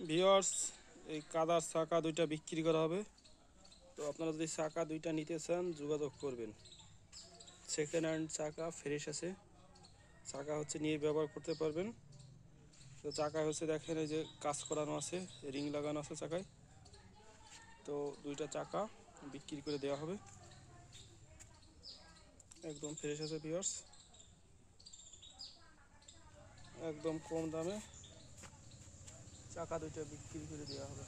Viewers, এই কাদার চাকা দুইটা বিক্রি করা হবে। তো আপনারা যদি চাকা দুইটা নিতে চান যোগাযোগ করবেন। সেকেন্ড হ্যান্ড চাকা ফ্রেশ আছে, চাকা হচ্ছে নিয়ে ব্যবহার করতে পারবেন। তো চাকা হচ্ছে দেখেন এই যে কাজ করানো আছে, রিং লাগানো আছে চাকায়। তো দুইটা চাকা বিক্রি করে দেওয়া হবে, একদম ফ্রেশ আছে ভিউয়ার্স, একদম কম দামে চাকা দুইটা বিক্রি করে দেওয়া হবে।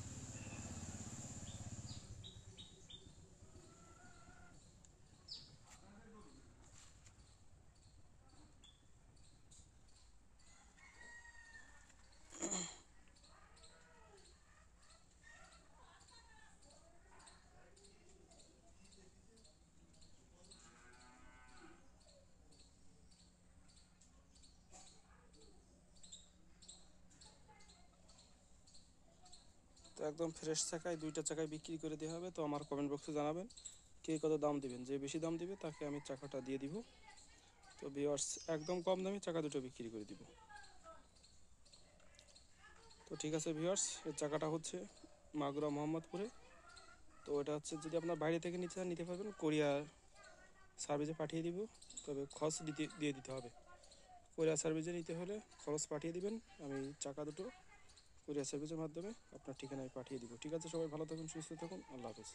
তো একদম ফ্রেশ চাকায় দুইটা চাকায় বিক্রি করে দেওয়া হবে। তো আমার কমেন্ট বক্সে জানাবেন কে কত দাম দিবেন, যে বেশি দাম দিবে তাকে আমি চাকাটা দিয়ে দিব। তো ভিউয়ার্স, একদম কম দামে চাকা দুটো বিক্রি করে দিব। তো ঠিক আছে ভিউয়ার্স, এই চাকাটা হচ্ছে মাগুরা মোহাম্মদপুরে। তো এটা হচ্ছে যদি আপনার বাইরে থেকে নিতে চান নিতে পারবেন, কোরিয়ার সার্ভিসে পাঠিয়ে দিব। তবে খরচ দিয়ে দিতে হবে। কোরিয়ার সার্ভিসে নিতে হলে খরচ পাঠিয়ে দিবেন, আমি চাকা দুটো কুরিয়ার সার্ভিসের মাধ্যমে আপনার ঠিকানায় পাঠিয়ে দিব। ঠিক আছে, সবাই ভালো থাকুন, সুস্থ থাকুন, আল্লাহ হাফেজ।